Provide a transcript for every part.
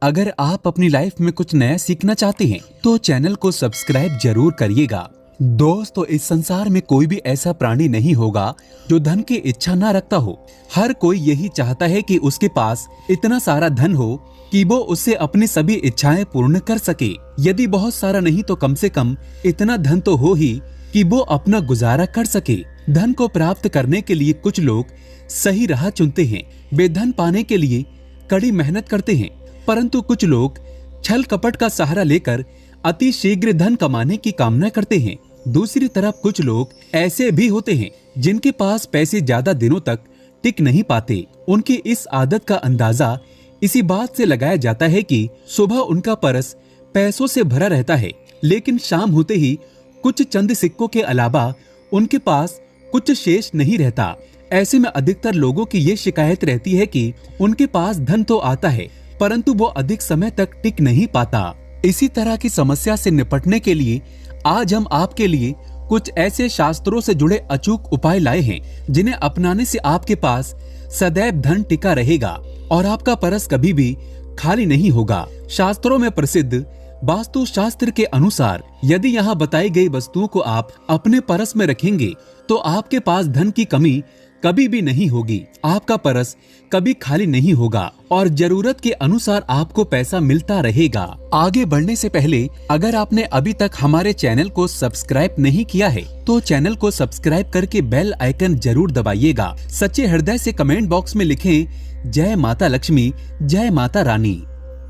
अगर आप अपनी लाइफ में कुछ नया सीखना चाहते हैं तो चैनल को सब्सक्राइब जरूर करिएगा। दोस्तों, इस संसार में कोई भी ऐसा प्राणी नहीं होगा जो धन की इच्छा ना रखता हो। हर कोई यही चाहता है कि उसके पास इतना सारा धन हो कि वो उससे अपनी सभी इच्छाएं पूर्ण कर सके। यदि बहुत सारा नहीं तो कम से कम इतना धन तो हो ही कि वो अपना गुजारा कर सके। धन को प्राप्त करने के लिए कुछ लोग सही राह चुनते हैं, वे धन पाने के लिए कड़ी मेहनत करते हैं, परंतु कुछ लोग छल कपट का सहारा लेकर अति शीघ्र धन कमाने की कामना करते हैं। दूसरी तरफ कुछ लोग ऐसे भी होते हैं जिनके पास पैसे ज्यादा दिनों तक टिक नहीं पाते। उनकी इस आदत का अंदाजा इसी बात से लगाया जाता है कि सुबह उनका परस पैसों से भरा रहता है, लेकिन शाम होते ही कुछ चंद सिक्कों के अलावा उनके पास कुछ शेष नहीं रहता। ऐसे में अधिकतर लोगों की ये शिकायत रहती है कि उनके पास धन तो आता है परंतु वो अधिक समय तक टिक नहीं पाता। इसी तरह की समस्या से निपटने के लिए आज हम आपके लिए कुछ ऐसे शास्त्रों से जुड़े अचूक उपाय लाए हैं जिन्हें अपनाने से आपके पास सदैव धन टिका रहेगा और आपका परस कभी भी खाली नहीं होगा। शास्त्रों में प्रसिद्ध वास्तु शास्त्र के अनुसार यदि यहाँ बताई गई वस्तुओं को आप अपने परस में रखेंगे तो आपके पास धन की कमी कभी भी नहीं होगी, आपका परस कभी खाली नहीं होगा और जरूरत के अनुसार आपको पैसा मिलता रहेगा। आगे बढ़ने से पहले अगर आपने अभी तक हमारे चैनल को सब्सक्राइब नहीं किया है तो चैनल को सब्सक्राइब करके बेल आइकन जरूर दबाइएगा। सच्चे हृदय से कमेंट बॉक्स में लिखें जय माता लक्ष्मी, जय माता रानी।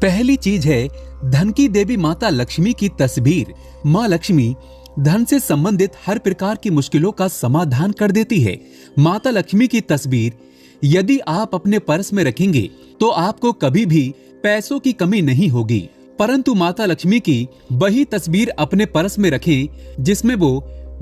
पहली चीज है धन की देवी माता लक्ष्मी की तस्वीर। माँ लक्ष्मी धन से संबंधित हर प्रकार की मुश्किलों का समाधान कर देती है। माता लक्ष्मी की तस्वीर यदि आप अपने पर्स में रखेंगे तो आपको कभी भी पैसों की कमी नहीं होगी, परंतु माता लक्ष्मी की वही तस्वीर अपने पर्स में रखें जिसमें वो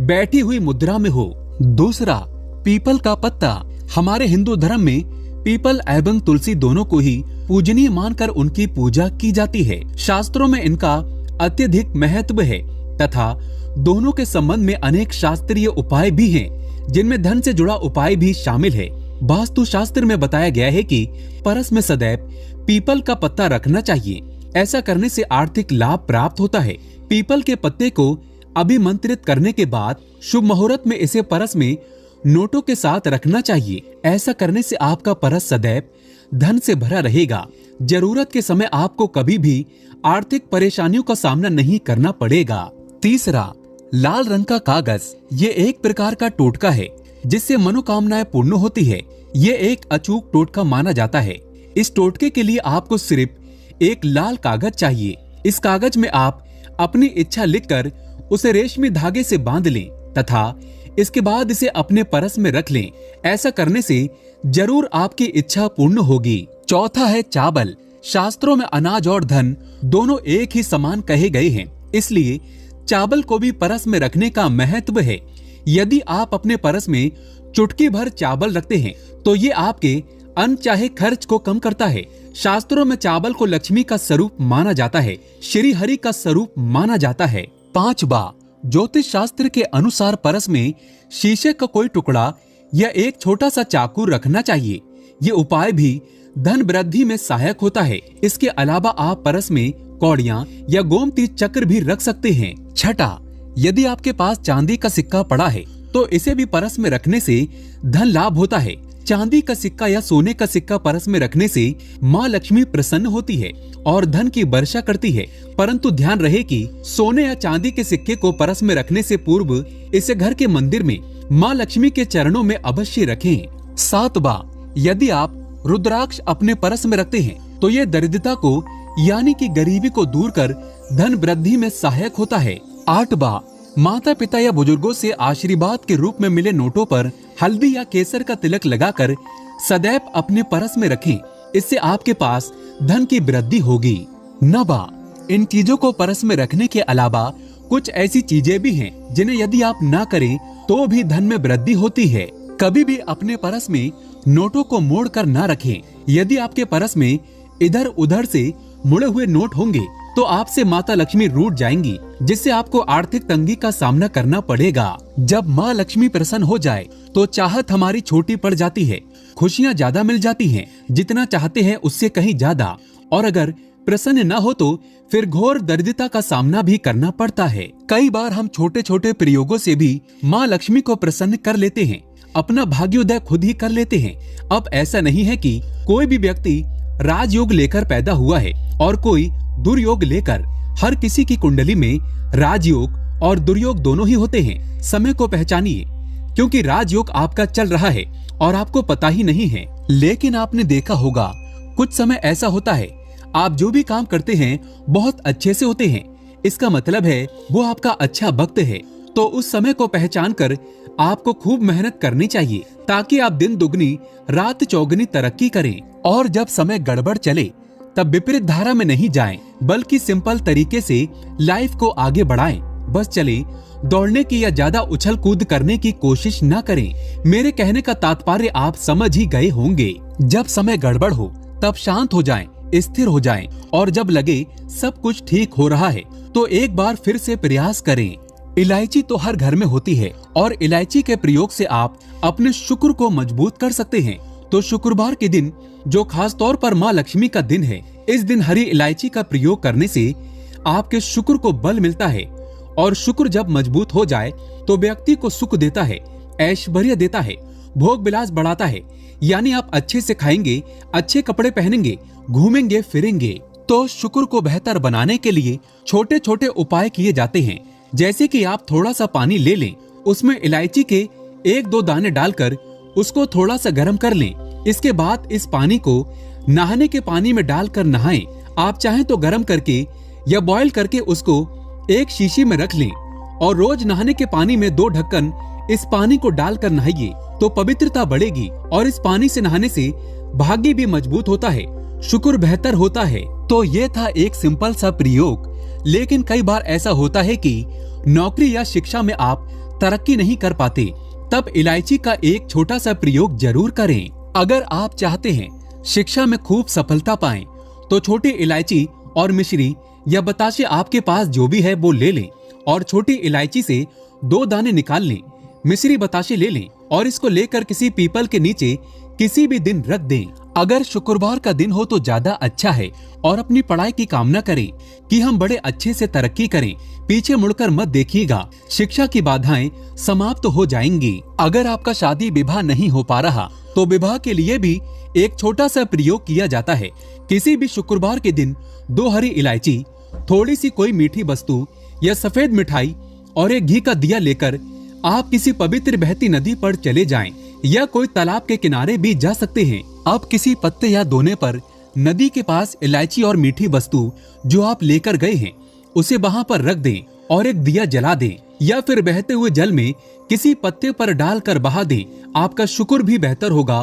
बैठी हुई मुद्रा में हो। दूसरा, पीपल का पत्ता। हमारे हिंदू धर्म में पीपल एवं तुलसी दोनों को ही पूजनीय मानकर उनकी पूजा की जाती है। शास्त्रों में इनका अत्यधिक महत्व है तथा दोनों के संबंध में अनेक शास्त्रीय उपाय भी हैं, जिनमें धन से जुड़ा उपाय भी शामिल है। वास्तु शास्त्र में बताया गया है कि परस में सदैव पीपल का पत्ता रखना चाहिए। ऐसा करने से आर्थिक लाभ प्राप्त होता है। पीपल के पत्ते को अभिमंत्रित करने के बाद शुभ मुहूर्त में इसे परस में नोटों के साथ रखना चाहिए। ऐसा करने से आपका परस सदैव धन से भरा रहेगा। जरूरत के समय आपको कभी भी आर्थिक परेशानियों का सामना नहीं करना पड़ेगा। तीसरा, लाल रंग का कागज। ये एक प्रकार का टोटका है जिससे मनोकामनाएं पूर्ण होती है। ये एक अचूक टोटका माना जाता है। इस टोटके के लिए आपको सिर्फ एक लाल कागज चाहिए। इस कागज में आप अपनी इच्छा लिखकर उसे रेशमी धागे से बांध लें तथा इसके बाद इसे अपने परस में रख लें। ऐसा करने से जरूर आपकी इच्छा पूर्ण होगी। चौथा है चावल। शास्त्रों में अनाज और धन दोनों एक ही समान कहे गए हैं, इसलिए चावल को भी परस में रखने का महत्व है। यदि आप अपने परस में चुटकी भर चावल रखते हैं तो ये आपके अनचाहे खर्च को कम करता है। शास्त्रों में चावल को लक्ष्मी का स्वरूप माना जाता है, श्री हरि का स्वरूप माना जाता है। पांचवा, ज्योतिष शास्त्र के अनुसार परस में शीशे का कोई टुकड़ा या एक छोटा सा चाकू रखना चाहिए। ये उपाय भी धन वृद्धि में सहायक होता है। इसके अलावा आप परस में कौड़ियां या गोमती चक्र भी रख सकते हैं। छठा, यदि आपके पास चांदी का सिक्का पड़ा है तो इसे भी परस में रखने से धन लाभ होता है। चांदी का सिक्का या सोने का सिक्का परस में रखने से माँ लक्ष्मी प्रसन्न होती है और धन की वर्षा करती है, परंतु ध्यान रहे कि सोने या चांदी के सिक्के को परस में रखने से पूर्व इसे घर के मंदिर में माँ लक्ष्मी के चरणों में अवश्य रखें। सातवां, यदि आप रुद्राक्ष अपने परस में रखते हैं तो ये दरिद्रता को यानी कि गरीबी को दूर कर धन वृद्धि में सहायक होता है। आठवां, माता पिता या बुजुर्गों से आशीर्वाद के रूप में मिले नोटों पर हल्दी या केसर का तिलक लगाकर सदैव अपने परस में रखें। इससे आपके पास धन की वृद्धि होगी। नवा, इन चीजों को परस में रखने के अलावा कुछ ऐसी चीजें भी हैं जिन्हें यदि आप ना करें तो भी धन में वृद्धि होती है। कभी भी अपने परस में नोटों को मोड़ कर ना रखें। यदि आपके परस में इधर उधर से मुड़े हुए नोट होंगे तो आपसे माता लक्ष्मी रूठ जाएंगी, जिससे आपको आर्थिक तंगी का सामना करना पड़ेगा। जब माँ लक्ष्मी प्रसन्न हो जाए तो चाहत हमारी छोटी पड़ जाती है, खुशियाँ ज्यादा मिल जाती हैं, जितना चाहते हैं उससे कहीं ज्यादा, और अगर प्रसन्न न हो तो फिर घोर दरिद्रता का सामना भी करना पड़ता है। कई बार हम छोटे छोटे प्रयोगों से भी माँ लक्ष्मी को प्रसन्न कर लेते हैं, अपना भाग्योदय खुद ही कर लेते हैं। अब ऐसा नहीं है कि कोई भी व्यक्ति राजयोग लेकर पैदा हुआ है और कोई दुर्योग लेकर। हर किसी की कुंडली में राजयोग और दुर्योग दोनों ही होते हैं। समय को पहचानिए, क्योंकि राजयोग आपका चल रहा है और आपको पता ही नहीं है। लेकिन आपने देखा होगा कुछ समय ऐसा होता है, आप जो भी काम करते हैं बहुत अच्छे से होते हैं, इसका मतलब है वो आपका अच्छा वक्त है। तो उस समय को पहचान कर आपको खूब मेहनत करनी चाहिए, ताकि आप दिन दुगनी रात चौगुनी तरक्की करें। और जब समय गड़बड़ चले तब विपरीत धारा में नहीं जाएं, बल्कि सिंपल तरीके से लाइफ को आगे बढ़ाएं। बस चले, दौड़ने की या ज्यादा उछल कूद करने की कोशिश न करें। मेरे कहने का तात्पर्य आप समझ ही गए होंगे। जब समय गड़बड़ हो तब शांत हो जाएं, स्थिर हो जाएं, और जब लगे सब कुछ ठीक हो रहा है तो एक बार फिर से प्रयास करें। इलायची तो हर घर में होती है और इलायची के प्रयोग से आप अपने शुक्र को मजबूत कर सकते हैं। तो शुक्रवार के दिन, जो खास तौर पर माँ लक्ष्मी का दिन है, इस दिन हरी इलायची का प्रयोग करने से आपके शुक्र को बल मिलता है। और शुक्र जब मजबूत हो जाए तो व्यक्ति को सुख देता है, ऐश्वर्य देता है, भोग विलास बढ़ाता है। यानी आप अच्छे से खाएंगे, अच्छे कपड़े पहनेंगे, घूमेंगे फिरेंगे। तो शुक्र को बेहतर बनाने के लिए छोटे छोटे उपाय किए जाते हैं। जैसे कि आप थोड़ा सा पानी ले लें, उसमें इलायची के 1-2 दाने डालकर उसको थोड़ा सा गर्म कर लें। इसके बाद इस पानी को नहाने के पानी में डालकर नहाएं। आप चाहें तो गर्म करके या बॉईल करके उसको एक शीशी में रख लें और रोज नहाने के पानी में 2 ढक्कन इस पानी को डालकर नहाइए, तो पवित्रता बढ़ेगी। और इस पानी से नहाने से भाग्य भी मजबूत होता है, शुक्र बेहतर होता है। तो ये था एक सिंपल सा प्रयोग। लेकिन कई बार ऐसा होता है कि नौकरी या शिक्षा में आप तरक्की नहीं कर पाते, तब इलायची का एक छोटा सा प्रयोग जरूर करें। अगर आप चाहते हैं शिक्षा में खूब सफलता पाएं, तो छोटी इलायची और मिश्री या बताशे आपके पास जो भी है वो ले लें और छोटी इलायची से 2 दाने निकाल लें, मिश्री बताशे ले लें और इसको लेकर किसी पीपल के नीचे किसी भी दिन रख दें। अगर शुक्रवार का दिन हो तो ज्यादा अच्छा है। और अपनी पढ़ाई की कामना करें कि हम बड़े अच्छे से तरक्की करें। पीछे मुड़कर मत देखिएगा, शिक्षा की बाधाएं समाप्त हो जाएंगी। अगर आपका शादी विवाह नहीं हो पा रहा तो विवाह के लिए भी एक छोटा सा प्रयोग किया जाता है। किसी भी शुक्रवार के दिन 2 हरी इलायची, थोड़ी सी कोई मीठी वस्तु या सफेद मिठाई और एक घी का दिया लेकर आप किसी पवित्र बहती नदी पर चले जाएं या कोई तालाब के किनारे भी जा सकते हैं। आप किसी पत्ते या दोने पर नदी के पास इलायची और मीठी वस्तु जो आप लेकर गए हैं उसे वहां पर रख दें और एक दिया जला दें, या फिर बहते हुए जल में किसी पत्ते पर डालकर बहा दें। आपका शुक्र भी बेहतर होगा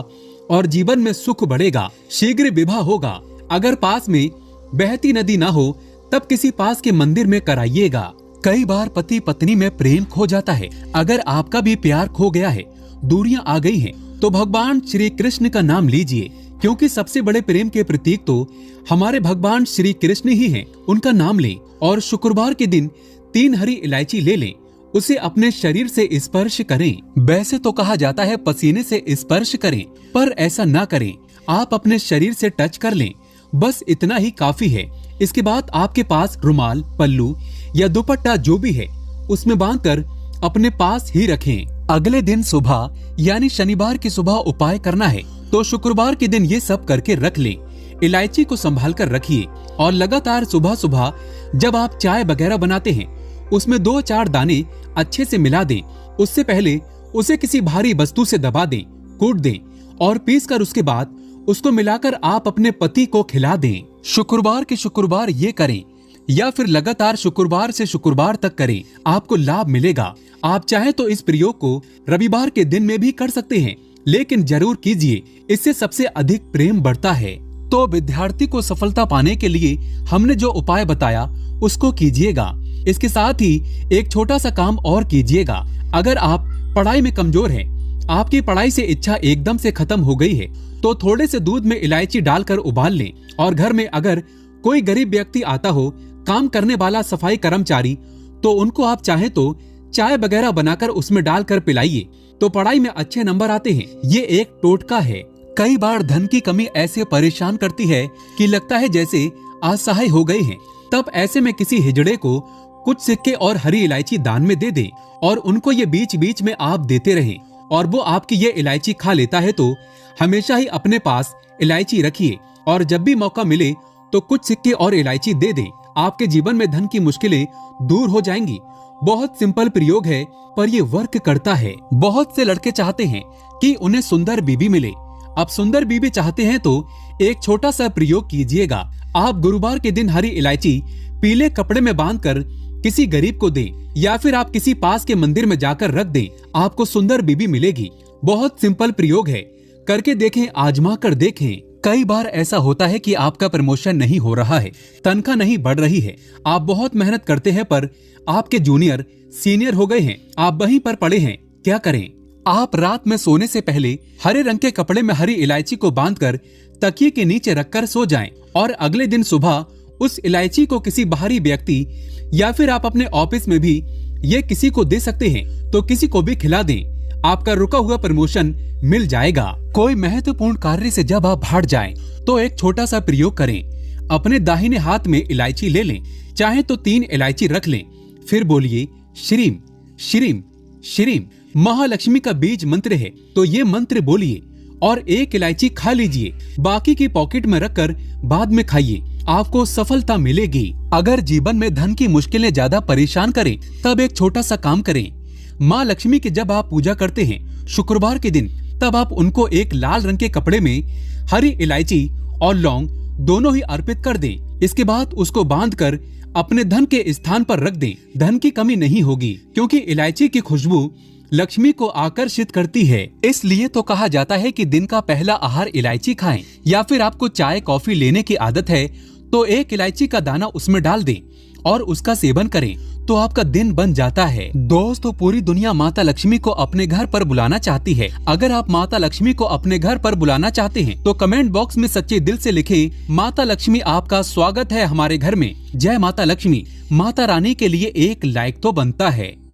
और जीवन में सुख बढ़ेगा, शीघ्र विवाह होगा। अगर पास में बहती नदी ना हो तब किसी पास के मंदिर में कराइएगा। कई बार पति पत्नी में प्रेम खो जाता है। अगर आपका भी प्यार खो गया है, दूरियां आ गई हैं, तो भगवान श्री कृष्ण का नाम लीजिए, क्योंकि सबसे बड़े प्रेम के प्रतीक तो हमारे भगवान श्री कृष्ण ही हैं। उनका नाम लें और शुक्रवार के दिन 3 हरी इलायची ले लें, उसे अपने शरीर से स्पर्श करें। वैसे तो कहा जाता है पसीने से स्पर्श करें, पर ऐसा ना करें, आप अपने शरीर से टच कर लें, बस इतना ही काफी है। इसके बाद आपके पास रुमाल, पल्लू या दुपट्टा जो भी है उसमें बांधकर अपने पास ही रखें। अगले दिन सुबह यानी शनिवार की सुबह उपाय करना है, तो शुक्रवार के दिन ये सब करके रख लें। इलायची को संभाल कर रखिए और लगातार सुबह सुबह जब आप चाय वगैरह बनाते हैं उसमें 2-4 दाने अच्छे से मिला दें। उससे पहले उसे किसी भारी वस्तु से दबा दें, कूट दें और पीसकर उसके बाद उसको मिलाकर आप अपने पति को खिला दें। शुक्रवार के शुक्रवार ये करें या फिर लगातार शुक्रवार से शुक्रवार तक करें, आपको लाभ मिलेगा। आप चाहे तो इस प्रयोग को रविवार के दिन में भी कर सकते हैं, लेकिन जरूर कीजिए, इससे सबसे अधिक प्रेम बढ़ता है। तो विद्यार्थी को सफलता पाने के लिए हमने जो उपाय बताया उसको कीजिएगा। इसके साथ ही एक छोटा सा काम और कीजिएगा। अगर आप पढ़ाई में कमजोर हैं, आपकी पढ़ाई से इच्छा एकदम से खत्म हो गई है, तो थोड़े से दूध में इलायची डालकर उबाल लें और घर में अगर कोई गरीब व्यक्ति आता हो, काम करने वाला सफाई कर्मचारी, तो उनको आप चाहें तो चाय वगैरह बनाकर उसमें डालकर पिलाइए, तो पढ़ाई में अच्छे नंबर आते हैं। ये एक टोटका है, कई बार धन की कमी ऐसे परेशान करती है कि लगता है जैसे असहाय हो गए हैं। तब ऐसे में किसी हिजड़े को कुछ सिक्के और हरी इलायची दान में दे दें और उनको ये बीच बीच में आप देते रहें और वो आपकी ये इलायची खा लेता है तो हमेशा ही अपने पास इलायची रखिए और जब भी मौका मिले तो कुछ सिक्के और इलायची दे दें। आपके जीवन में धन की मुश्किलें दूर हो जाएंगी। बहुत सिंपल प्रयोग है पर ये वर्क करता है। बहुत से लड़के चाहते हैं कि उन्हें सुंदर बीबी मिले। अब सुंदर बीबी चाहते हैं तो एक छोटा सा प्रयोग कीजिएगा। आप गुरुवार के दिन हरी इलायची पीले कपड़े में बांधकर किसी गरीब को दें या फिर आप किसी पास के मंदिर में जाकर रख दें। आपको सुंदर बीबी मिलेगी। बहुत सिंपल प्रयोग है, करके देखें, आजमा कर देखें। कई बार ऐसा होता है कि आपका प्रमोशन नहीं हो रहा है, तनख्वाह नहीं बढ़ रही है, आप बहुत मेहनत करते हैं पर आपके जूनियर सीनियर हो गए हैं, आप वहीं पर पड़े हैं। क्या करें? आप रात में सोने से पहले हरे रंग के कपड़े में हरी इलायची को बांधकर तकिए के नीचे रखकर सो जाएं और अगले दिन सुबह उस इलायची को किसी बाहरी व्यक्ति या फिर आप अपने ऑफिस में भी ये किसी को दे सकते हैं तो किसी को भी खिला दें। आपका रुका हुआ प्रमोशन मिल जाएगा। कोई महत्वपूर्ण कार्य से जब आप हट जाएं तो एक छोटा सा प्रयोग करें। अपने दाहिने हाथ में इलायची ले लें, चाहे तो 3 इलायची रख लें, फिर बोलिए श्रीम श्रीम श्रीम। महालक्ष्मी का बीज मंत्र है तो ये मंत्र बोलिए और 1 इलायची खा लीजिए, बाकी की पॉकेट में रखकर बाद में खाइए, आपको सफलता मिलेगी। अगर जीवन में धन की मुश्किलें ज्यादा परेशान करें तब एक छोटा सा काम करें। माँ लक्ष्मी की जब आप पूजा करते हैं शुक्रवार के दिन, तब आप उनको एक लाल रंग के कपड़े में हरी इलायची और लौंग दोनों ही अर्पित कर दें। इसके बाद उसको बांधकर अपने धन के स्थान पर रख दें। धन की कमी नहीं होगी क्योंकि इलायची की खुशबू लक्ष्मी को आकर्षित करती है। इसलिए तो कहा जाता है कि दिन का पहला आहार इलायची खाएं। या फिर आपको चाय कॉफी लेने की आदत है तो 1 इलायची का दाना उसमें डाल दें और उसका सेवन करें तो आपका दिन बन जाता है। दोस्तों, पूरी दुनिया माता लक्ष्मी को अपने घर पर बुलाना चाहती है। अगर आप माता लक्ष्मी को अपने घर पर बुलाना चाहते हैं तो कमेंट बॉक्स में सच्चे दिल से लिखें, माता लक्ष्मी आपका स्वागत है हमारे घर में। जय माता लक्ष्मी। माता रानी के लिए एक लाइक तो बनता है।